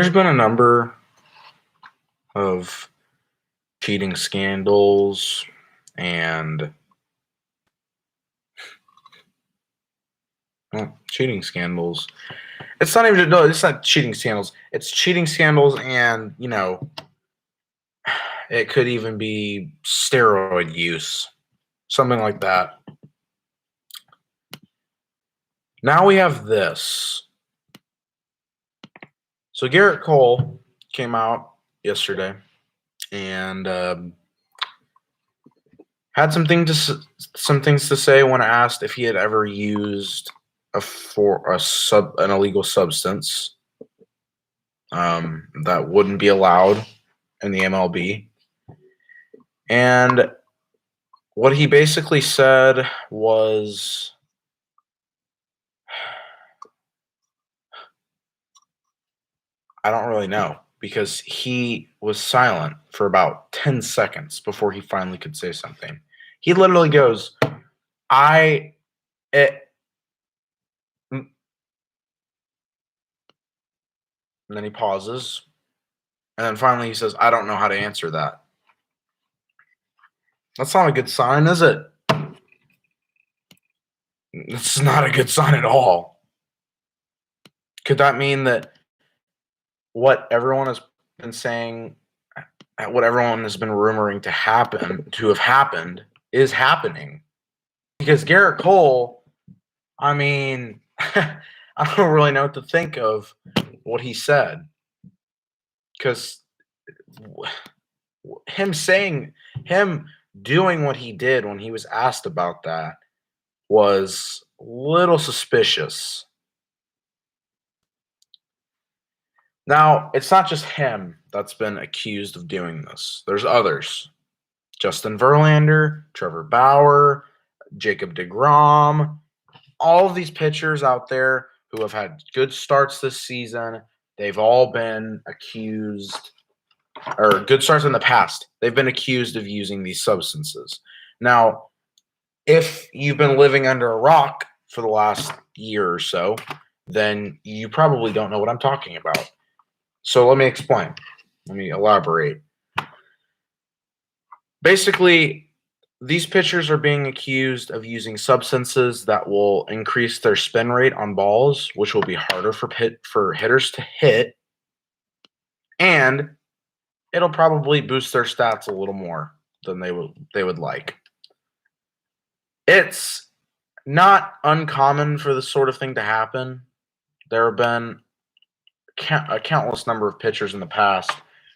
There's been a number of cheating scandals and cheating scandals. It's not even no, it's not cheating scandals. It's cheating scandals and, it could even be steroid use. Something like that. Now we have this. So Gerrit Cole came out yesterday and had some things to say when asked if he had ever used an illegal substance that wouldn't be allowed in the MLB. And what he basically said was, I don't really know, because he was silent for about 10 seconds before he finally could say something. He literally goes, and then he pauses, and then finally he says, I don't know how to answer that. That's not a good sign, is it? It's not a good sign at all. Could that mean that what everyone has been saying, what everyone has been rumoring to have happened, is happening? Because Gerrit Cole, I mean, I don't really know what to think of what he said. Because him doing what he did when he was asked about that was a little suspicious. Now, it's not just him that's been accused of doing this. There's others. Justin Verlander, Trevor Bauer, Jacob deGrom, all of these pitchers out there who have had good starts this season, they've all been accused, or good starts in the past, they've been accused of using these substances. Now, if you've been living under a rock for the last year or so, then you probably don't know what I'm talking about. So let me explain. Let me elaborate. Basically, these pitchers are being accused of using substances that will increase their spin rate on balls, which will be harder for hitters to hit, and it'll probably boost their stats a little more than they would like. It's not uncommon for this sort of thing to happen. There have been a countless number of pitchers in the past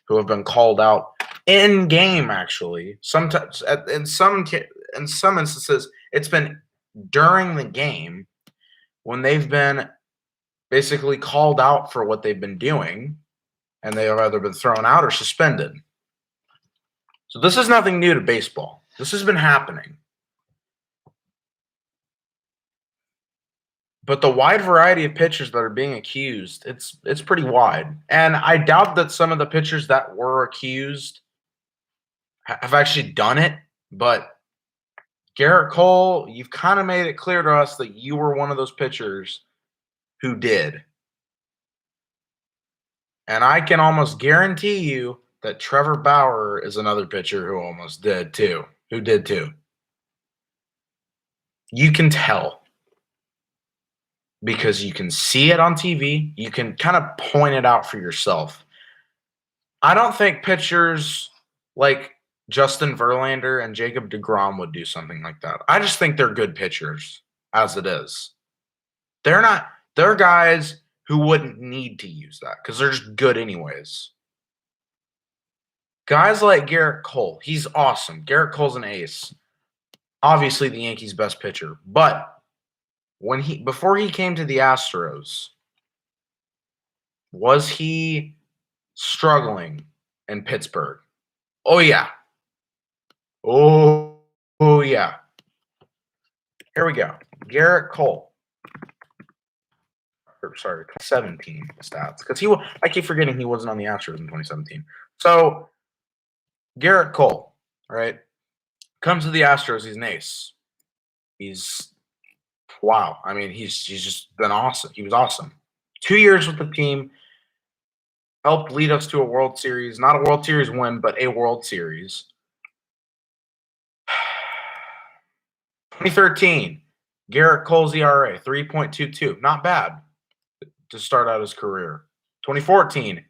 who have been called out in game. Actually, sometimes in some instances, it's been during the game when they've been basically called out for what they've been doing, and they have either been thrown out or suspended. So this is nothing new to baseball. This has been happening. But the wide variety of pitchers that are being accused, it's pretty wide. And I doubt that some of the pitchers that were accused have actually done it. But Gerrit Cole, you've kind of made it clear to us that you were one of those pitchers who did. And I can almost guarantee you that Trevor Bauer is another pitcher who almost did too. Who did too. You can tell. Because you can see it on TV. You can kind of point it out for yourself. I don't think pitchers like Justin Verlander and Jacob deGrom would do something like that. I just think they're good pitchers as it is. They're guys who wouldn't need to use that because they're just good anyways. Guys like Gerrit Cole, he's awesome. Gerrit Cole's an ace. Obviously the Yankees' best pitcher. But before he came to the Astros, was he struggling in Pittsburgh? Oh yeah. Oh yeah. Here we go. Gerrit Cole. Sorry, 2017 stats. Because I keep forgetting he wasn't on the Astros in 2017. So Gerrit Cole, right? Comes to the Astros, he's an ace. Wow. I mean, he's just been awesome. He was awesome. 2 years with the team. Helped lead us to a World Series. Not a World Series win, but a World Series. 2013, Gerrit Cole's ERA, 3.22. Not bad to start out his career. 2014,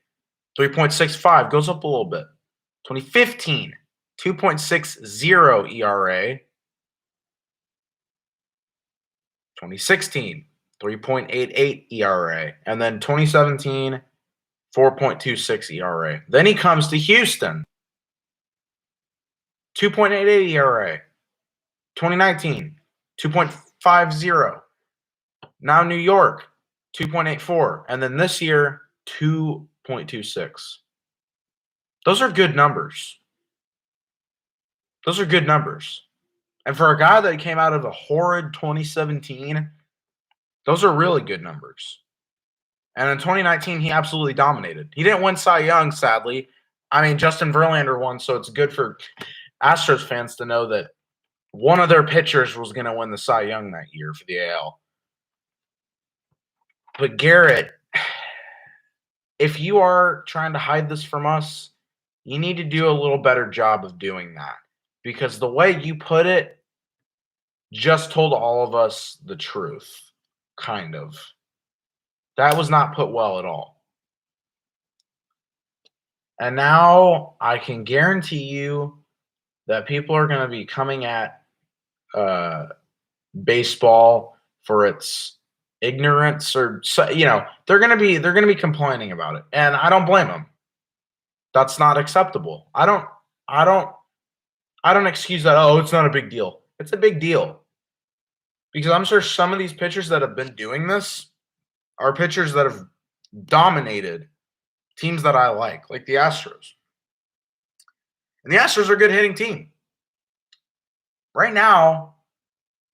3.65. Goes up a little bit. 2015, 2.60 ERA. 2016, 3.88 ERA. And then 2017, 4.26 ERA. Then he comes to Houston, 2.88 ERA. 2019, 2.50. Now New York, 2.84. And then this year, 2.26. Those are good numbers. Those are good numbers. And for a guy that came out of a horrid 2017, those are really good numbers. And in 2019, he absolutely dominated. He didn't win Cy Young, sadly. I mean, Justin Verlander won, so it's good for Astros fans to know that one of their pitchers was going to win the Cy Young that year for the AL. But Gerrit, if you are trying to hide this from us, you need to do a little better job of doing that. Because the way you put it just told all of us the truth, kind of. That was not put well at all. And now I can guarantee you that people are going to be coming at baseball for its ignorance, or they're going to be complaining about it, and I don't blame them. That's not acceptable. I don't excuse that. Oh, it's not a big deal. It's a big deal, because I'm sure some of these pitchers that have been doing this are pitchers that have dominated teams that I like the Astros. And the Astros are a good hitting team. Right now,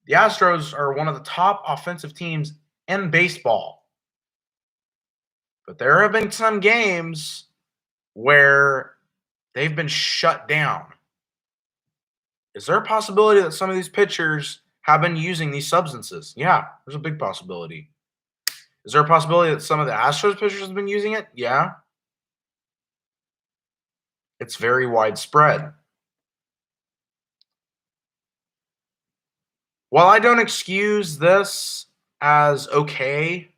the Astros are one of the top offensive teams in baseball. But there have been some games where they've been shut down. Is there a possibility that some of these pitchers have been using these substances? Yeah, there's a big possibility. Is there a possibility that some of the Astros pitchers have been using it? Yeah. It's very widespread. While I don't excuse this as okay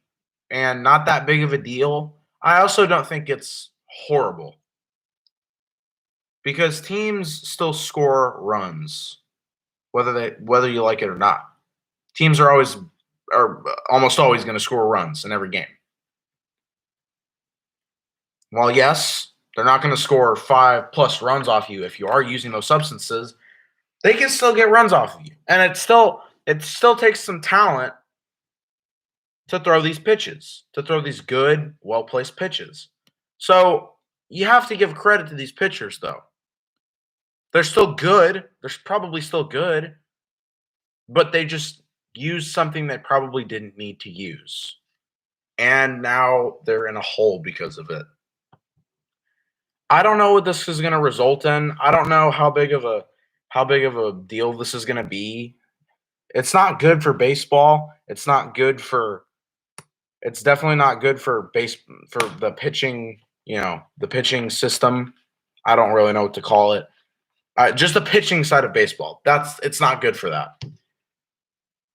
and not that big of a deal, I also don't think it's horrible. Because teams still score runs, whether you like it or not. Teams are almost always going to score runs in every game. While yes, they're not going to score 5+ runs off you if you are using those substances, they can still get runs off of you. And it still takes some talent to throw these pitches, to throw these good, well-placed pitches. So you have to give credit to these pitchers, though. They're still good. They're probably still good. But they just used something they probably didn't need to use. And now they're in a hole because of it. I don't know what this is going to result in. I don't know how big of a deal this is going to be. It's not good for baseball. It's definitely not good for the pitching, the pitching system. I don't really know what to call it. Just the pitching side of baseball. It's not good for that.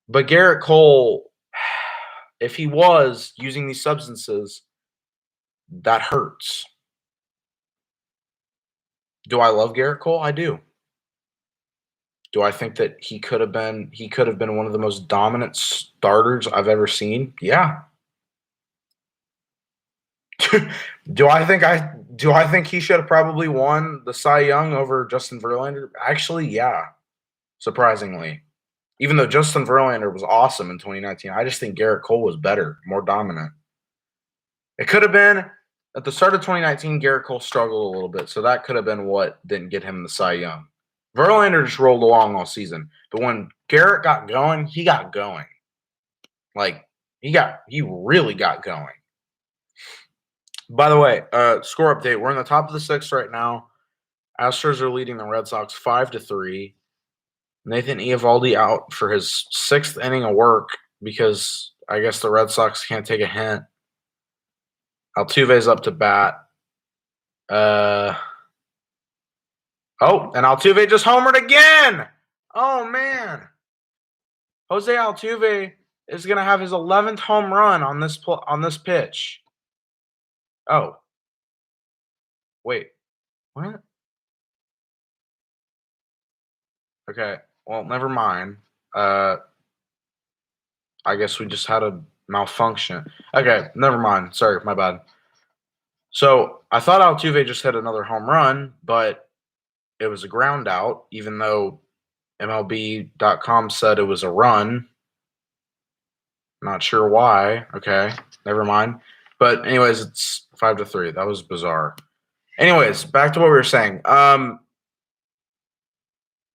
But Gerrit Cole, if he was using these substances, that hurts. Do I love Gerrit Cole? I do. Do I think that he could have been one of the most dominant starters I've ever seen? Yeah. Do I think he should have probably won the Cy Young over Justin Verlander? Actually, yeah. Surprisingly. Even though Justin Verlander was awesome in 2019, I just think Gerrit Cole was better, more dominant. It could have been at the start of 2019, Gerrit Cole struggled a little bit, so that could have been what didn't get him the Cy Young. Verlander just rolled along all season, but when Gerrit got going, he got going. He really got going. By the way, score update. We're in the top of the sixth right now. Astros are leading the Red Sox 5-3. Nathan Eovaldi out for his 6th inning of work because I guess the Red Sox can't take a hint. Altuve's up to bat. Uh, oh, and Altuve just homered again. Oh, man. Jose Altuve is going to have his 11th home run on this pitch. Oh. Wait. What? Okay. Well, never mind. I guess we just had a malfunction. Okay, never mind. Sorry, my bad. So I thought Altuve just hit another home run, but it was a ground out, even though MLB.com said it was a run. Not sure why. Okay, never mind. But anyways, it's 5-3. That was bizarre. Anyways, back to what we were saying.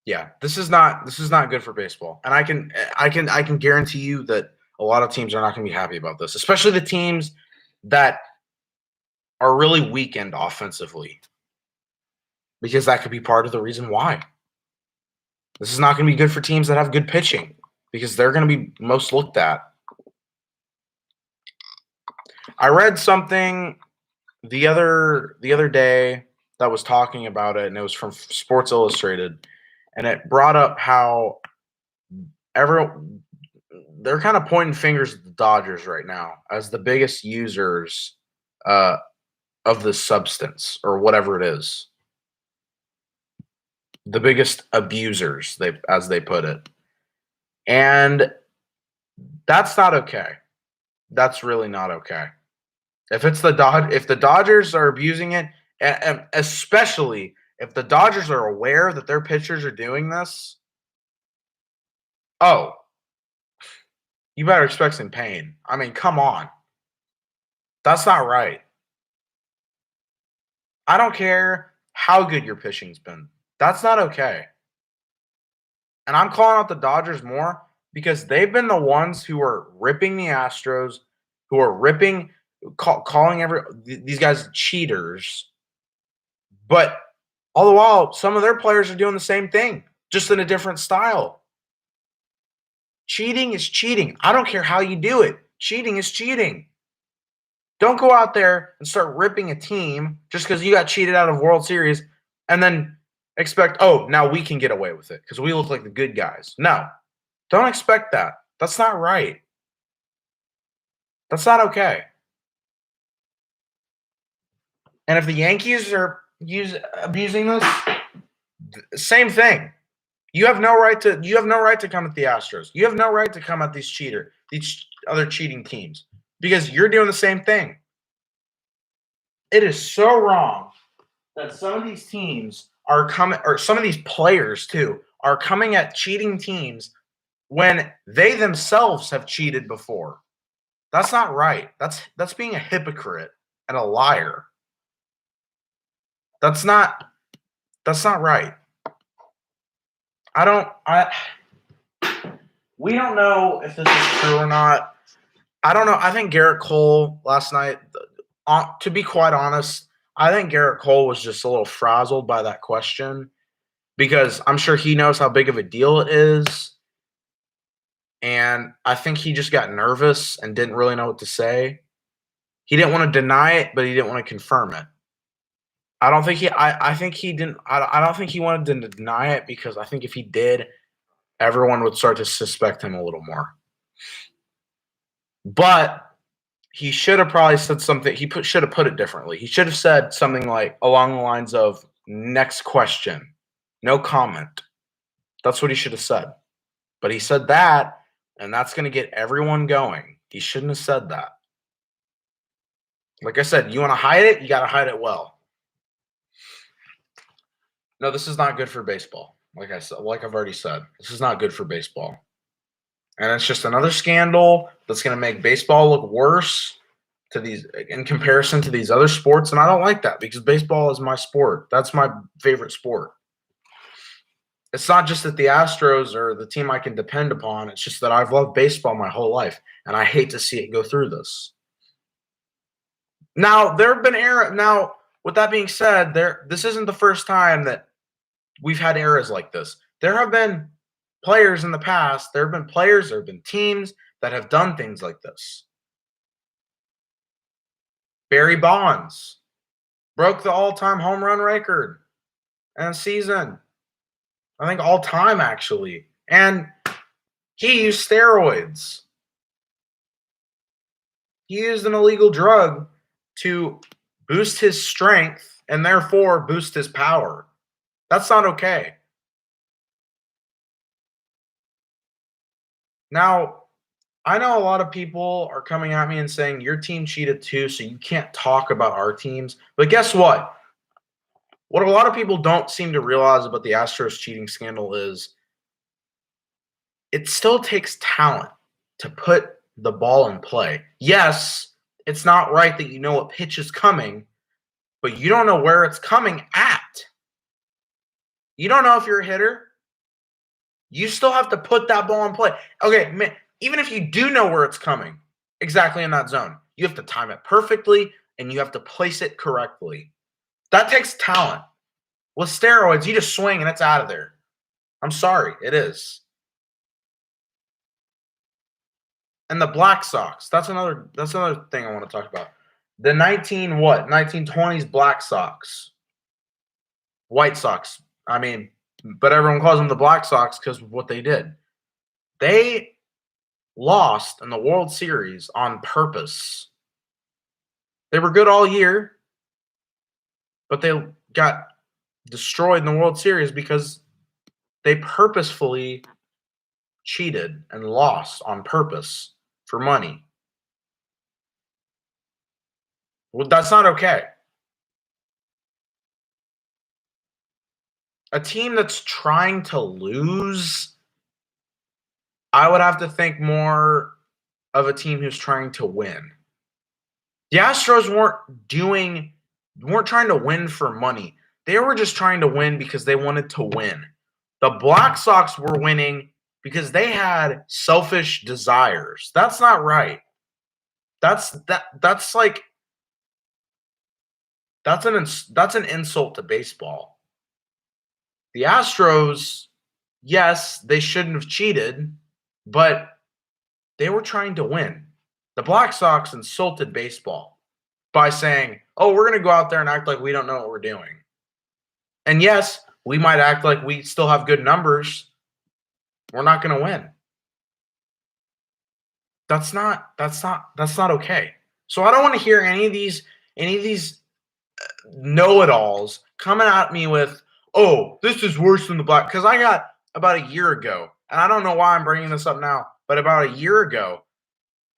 Yeah, this is not good for baseball, and I can guarantee you that a lot of teams are not going to be happy about this, especially the teams that are really weakened offensively, because that could be part of the reason why. This is not going to be good for teams that have good pitching, because they're going to be most looked at. I read something the other day that was talking about it, and it was from Sports Illustrated, and it brought up how they're kind of pointing fingers at the Dodgers right now as the biggest users uh, of this substance or whatever it is, the biggest abusers, as they put it, and that's not okay. That's really not okay. If the Dodgers are abusing it, and especially if the Dodgers are aware that their pitchers are doing this, oh, you better expect some pain. I mean, come on. That's not right. I don't care how good your pitching's been. That's not okay. And I'm calling out the Dodgers more because they've been the ones who are ripping the Astros, who are calling these guys cheaters. But all the while, some of their players are doing the same thing, just in a different style. Cheating is cheating. I don't care how you do it. Cheating is cheating. Don't go out there and start ripping a team just because you got cheated out of World Series and then expect, oh, now we can get away with it because we look like the good guys. No, don't expect that. That's not right. That's not okay. And if the Yankees are abusing this, same thing. You have no right to come at the Astros. You have no right to come at these other cheating teams because you're doing the same thing. It is so wrong that some of these teams are coming, or some of these players too, are coming at cheating teams when they themselves have cheated before. That's not right. That's being a hypocrite and a liar. That's not right. We don't know if this is true or not. I don't know. I think Gerrit Cole last night, to be quite honest, I think Gerrit Cole was just a little frazzled by that question because I'm sure he knows how big of a deal it is. And I think he just got nervous and didn't really know what to say. He didn't want to deny it, but he didn't want to confirm it. I don't think he wanted to deny it because I think if he did, everyone would start to suspect him a little more. But he should have probably said something. Should have put it differently. He should have said something like along the lines of "Next question, no comment." That's what he should have said. But he said that, and that's going to get everyone going. He shouldn't have said that. Like I said, you want to hide it, you got to hide it well. No, this is not good for baseball. Like I've already said, this is not good for baseball. And it's just another scandal that's going to make baseball look worse in comparison to these other sports. And I don't like that because baseball is my sport. That's my favorite sport. It's not just that the Astros are the team I can depend upon. It's just that I've loved baseball my whole life, and I hate to see it go through this. Now, there have been eras. Now, with that being said, this isn't the first time that we've had eras like this. There have been players in the past. There have been teams that have done things like this. Barry Bonds. Broke the all-time home run record in a season. I think all time, actually. And he used steroids. He used an illegal drug to boost his strength and therefore boost his power. That's not okay. Now, I know a lot of people are coming at me and saying your team cheated too, so you can't talk about our teams. But guess what? What a lot of people don't seem to realize about the Astros cheating scandal is it still takes talent to put the ball in play. Yes, it's not right that you know what pitch is coming, but you don't know where it's coming at. You don't know if you're a hitter. You still have to put that ball in play. Okay, man, even if you do know where it's coming, exactly in that zone, you have to time it perfectly and you have to place it correctly. That takes talent. With steroids, you just swing and it's out of there. I'm sorry, it is. And the Black Sox, that's another thing I want to talk about. The 1920s Black Sox. White Sox. I mean, but everyone calls them the Black Sox because of what they did. They lost in the World Series on purpose. They were good all year, but they got destroyed in the World Series because they purposefully cheated and lost on purpose for money. Well, that's not okay. A team that's trying to lose, I would have to think more of a team who's trying to win. The Astros weren't trying to win for money. They were just trying to win because they wanted to win. The Black Sox were winning because they had selfish desires. That's not right. That's an insult to baseball. The Astros, yes, they shouldn't have cheated, but they were trying to win. The Black Sox insulted baseball by saying, "Oh, we're going to go out there and act like we don't know what we're doing." And yes, we might act like we still have good numbers. We're not going to win. That's not okay. So I don't want to hear any of these know-it-alls coming at me with, "Oh, this is worse than the Black," because I got about a year ago, and I don't know why I'm bringing this up now, but about a year ago,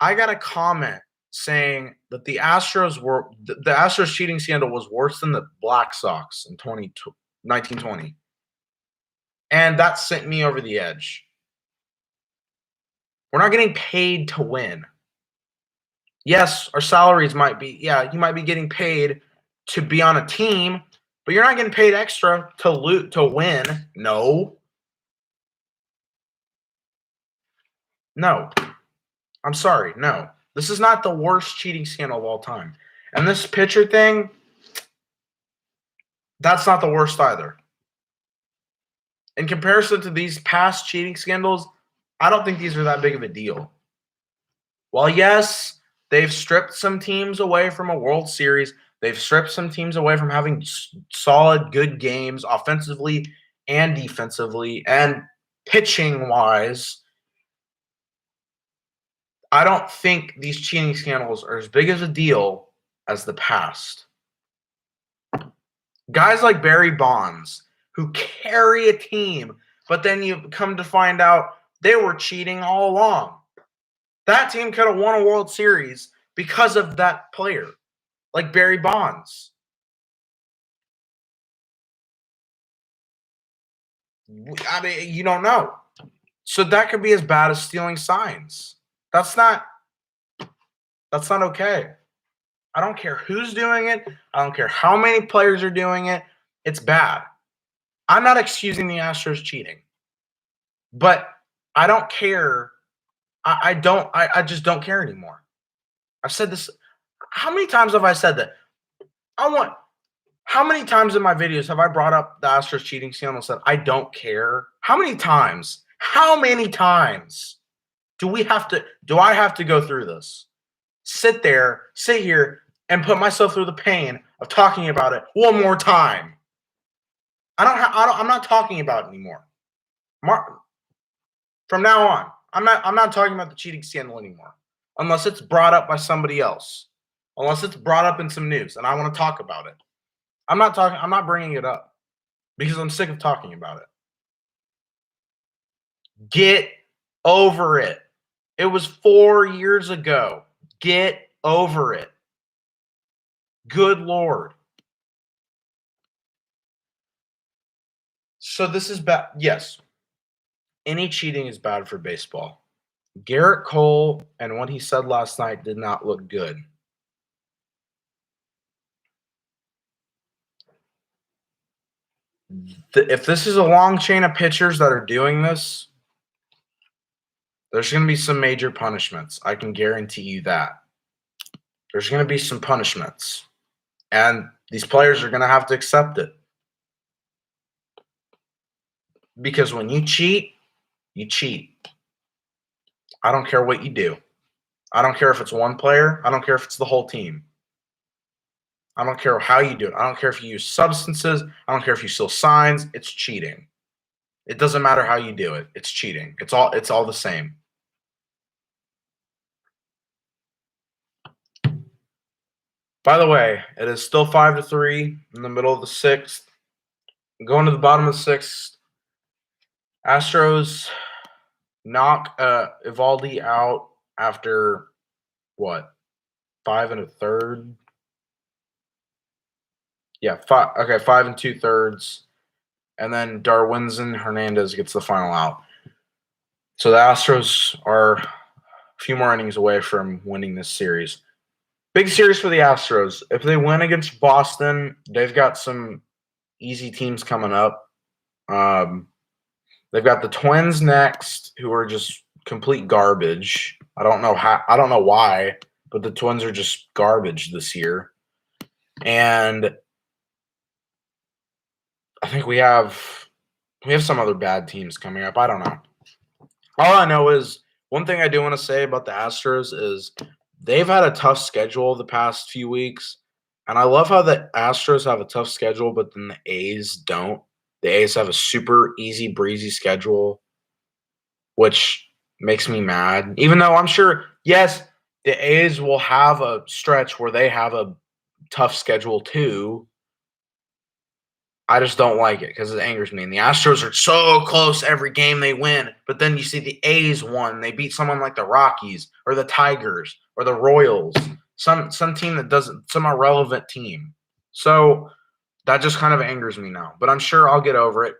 I got a comment saying that the Astros cheating scandal was worse than the Black Sox in 1920. And that sent me over the edge. We're not getting paid to win. Yes, our salaries might be, you might be getting paid to be on a team, but you're not getting paid extra to win. No. I'm sorry. No. This is not the worst cheating scandal of all time. And this pitcher thing, that's not the worst either. In comparison to these past cheating scandals, I don't think these are that big of a deal. While yes, they've stripped some teams away from a World Series, they've stripped some teams away from having solid, good games offensively and defensively and pitching-wise, I don't think these cheating scandals are as big of a deal as the past. Guys like Barry Bonds, who carry a team, but then you come to find out they were cheating all along. That team could have won a World Series because of that player, like Barry Bonds. I mean, you don't know. So that could be as bad as stealing signs. That's not okay. I don't care who's doing it. I don't care how many players are doing it. It's bad. I'm not excusing the Astros cheating, but I don't care. I just don't care anymore. I've said this. How many times have I said that? How many times in my videos have I brought up the Astros cheating scandal and said, I don't care? How many times? How many times do I have to go through this? Sit here and put myself through the pain of talking about it one more time. I'm not talking about it anymore. From now on, I'm not talking about the cheating scandal anymore, unless it's brought up by somebody else, unless it's brought up in some news and I want to talk about it. I'm not bringing it up because I'm sick of talking about it. Get over it. It was 4 years ago. Get over it. Good Lord. So this is bad. Yes. Any cheating is bad for baseball. Gerrit Cole and what he said last night did not look good. If this is a long chain of pitchers that are doing this, there's going to be some major punishments. I can guarantee you that. There's going to be some punishments. And these players are going to have to accept it. Because when you cheat, you cheat. I don't care what you do. I don't care if it's one player. I don't care if it's the whole team. I don't care how you do it. I don't care if you use substances. I don't care if you steal signs. It's cheating. It doesn't matter how you do it. It's cheating. It's all the same. By the way, it is still 5-3 in the middle of the sixth. Going to the bottom of the sixth. Astros knock Evaldi out after what? 5 1/3. Yeah, 5 2/3. And then Darwinzon Hernandez gets the final out. So the Astros are a few more innings away from winning this series. Big series for the Astros. If they win against Boston, they've got some easy teams coming up. They've got the Twins next, who are just complete garbage. I don't know why, but the Twins are just garbage this year. And I think we have some other bad teams coming up. I don't know. All I know is one thing I do want to say about the Astros is they've had a tough schedule the past few weeks. And I love how the Astros have a tough schedule, but then the A's don't. The A's have a super easy breezy schedule, which makes me mad. Even though I'm sure, yes, the A's will have a stretch where they have a tough schedule too. I just don't like it because it angers me. And the Astros are so close every game they win, but then you see the A's won. They beat someone like the Rockies or the Tigers or the Royals, some team that doesn't, some irrelevant team. So that just kind of angers me now. But I'm sure I'll get over it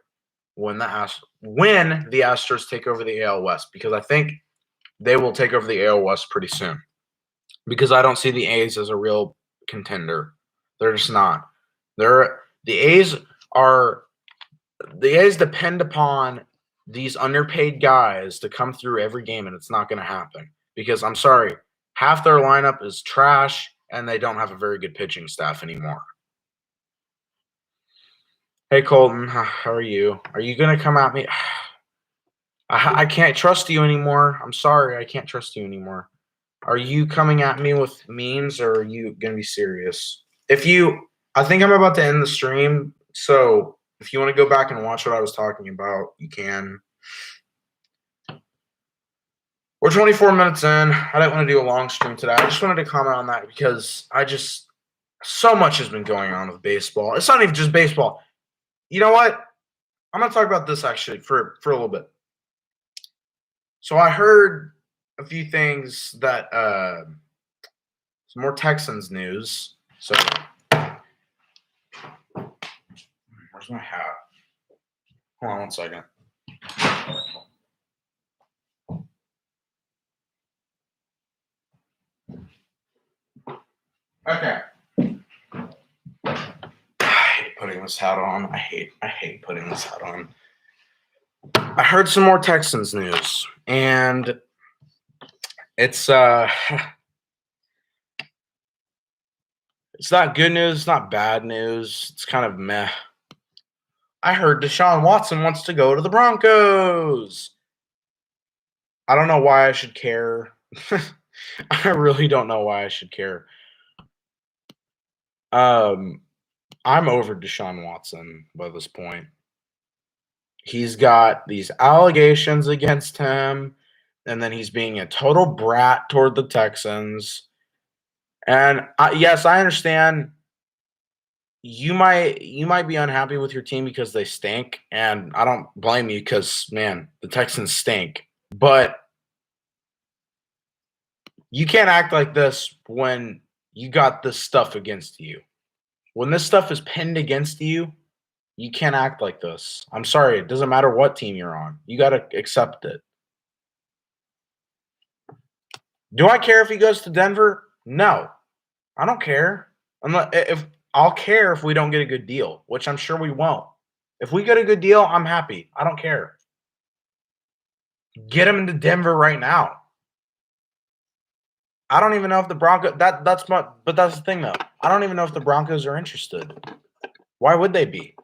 when the Astros take over the AL West, because I think they will take over the AL West pretty soon. Because I don't see the A's as a real contender. They're just not. The A's depend upon these underpaid guys to come through every game, and it's not going to happen. Because I'm sorry, half their lineup is trash, and they don't have a very good pitching staff anymore. Hey, Colton, how are you? Are you going to come at me? I can't trust you anymore. I'm sorry, I can't trust you anymore. Are you coming at me with memes, or are you going to be serious? I think I'm about to end the stream, so if you want to go back and watch what I was talking about, you can. We're 24 minutes in. I didn't want to do a long stream today. I just wanted to comment on that because so much has been going on with baseball. It's not even just baseball. You know what? I'm going to talk about this actually for a little bit. So I heard a few things that some more Texans news. So where's my hat? Hold on one second. Okay. I hate putting this hat on. I hate putting this hat on. I heard some more Texans news, and it's not good news, it's not bad news. It's kind of meh. I heard Deshaun Watson wants to go to the Broncos. I don't know why I should care. I really don't know why I should care. I'm over Deshaun Watson by this point. He's got these allegations against him, and then he's being a total brat toward the Texans. And yes, I understand you might be unhappy with your team because they stink, and I don't blame you because man, the Texans stink. But you can't act like this when you got this stuff against you. When this stuff is pinned against you, you can't act like this. I'm sorry, it doesn't matter what team you're on. You got to accept it. Do I care if he goes to Denver? No. I don't care. If I'll care if we don't get a good deal, which I'm sure we won't. If we get a good deal, I'm happy. I don't care. Get him into Denver right now. I don't even know if the Broncos but that's the thing though. I don't even know if the Broncos are interested. Why would they be?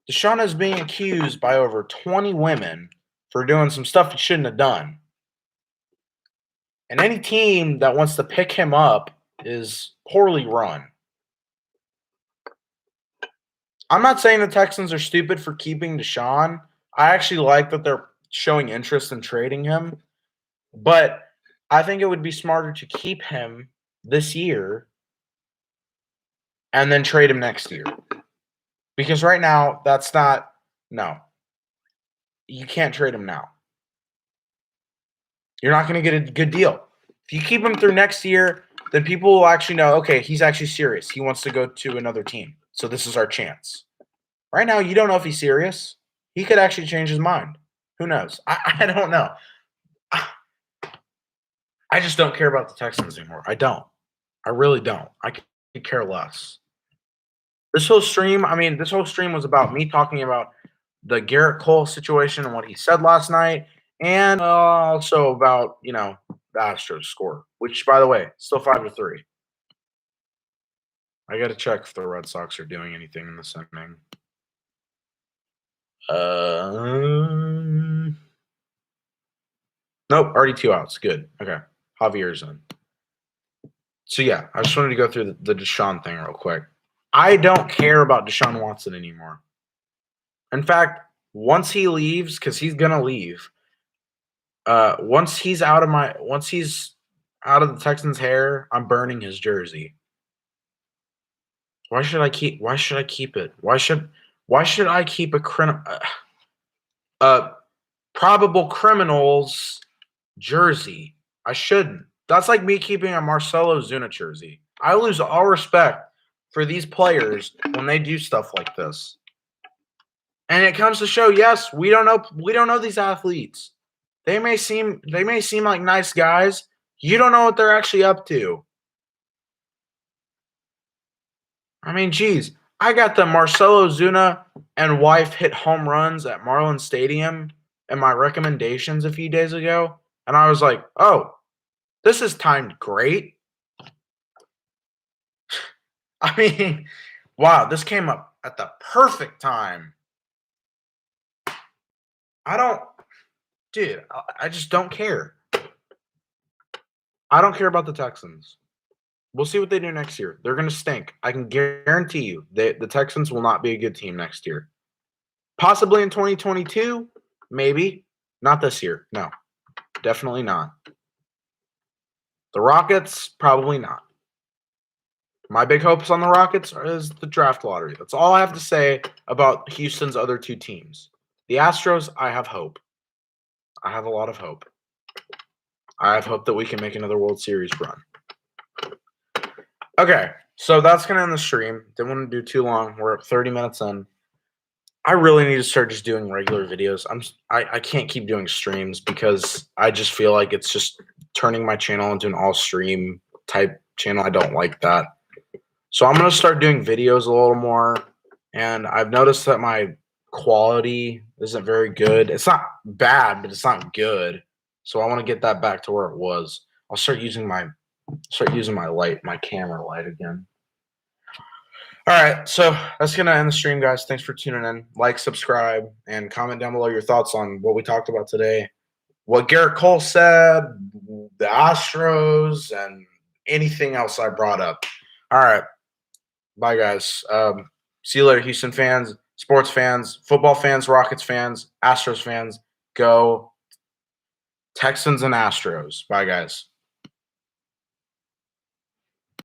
Deshaun is being accused by over 20 women for doing some stuff he shouldn't have done. And any team that wants to pick him up is poorly run. I'm not saying the Texans are stupid for keeping Deshaun. I actually like that they're showing interest in trading him. But I think it would be smarter to keep him this year and then trade him next year. Because right now, no. You can't trade him now. You're not going to get a good deal. If you keep him through next year, then people will actually know, okay, he's actually serious. He wants to go to another team. So this is our chance. Right now, you don't know if he's serious. He could actually change his mind. Who knows? I don't know. I just don't care about the Texans anymore. I don't. I really don't. I could care less. This whole stream was about me talking about the Gerrit Cole situation and what he said last night, and also about, the Astros score, which, by the way, still 5-3. I got to check if the Red Sox are doing anything in this inning. Nope, already 2 outs. Good. Okay. Javier's in. So, yeah, I just wanted to go through the Deshaun thing real quick. I don't care about Deshaun Watson anymore. In fact, once he leaves, because he's going to leave, once he's out of the Texans' hair, I'm burning his jersey. Why should I keep it? Why should I keep a probable criminal's jersey? I shouldn't. That's like me keeping a Marcelo Zuna jersey. I lose all respect for these players when they do stuff like this. And it comes to show, yes, we don't know these athletes. They may seem like nice guys. You don't know what they're actually up to. I mean, geez, I got the Marcelo Zuna and wife hit home runs at Marlins Stadium in my recommendations a few days ago, and I was like, oh, this is timed great. I mean, wow, this came up at the perfect time. I just don't care. I don't care about the Texans. We'll see what they do next year. They're going to stink. I can guarantee you the Texans will not be a good team next year. Possibly in 2022, maybe. Not this year. No, definitely not. The Rockets, probably not. My big hopes on the Rockets is the draft lottery. That's all I have to say about Houston's other 2 teams. The Astros, I have hope. I have a lot of hope. I have hope that we can make another World Series run. Okay, so that's going to end the stream. Didn't want to do too long. We're at 30 minutes in. I really need to start just doing regular videos. I can't keep doing streams because I just feel like it's just turning my channel into an all-stream type channel. I don't like that. So I'm going to start doing videos a little more, and I've noticed that my quality isn't very good. It's not bad, but it's not good. So I want to get that back to where it was. I'll start using my light, my camera light again. All right, so that's going to end the stream, guys. Thanks for tuning in. Like, subscribe, and comment down below your thoughts on what we talked about today, what Gerrit Cole said, the Astros, and anything else I brought up. All right. Bye, guys. See you later, Houston fans, sports fans, football fans, Rockets fans, Astros fans. Go Texans and Astros. Bye, guys.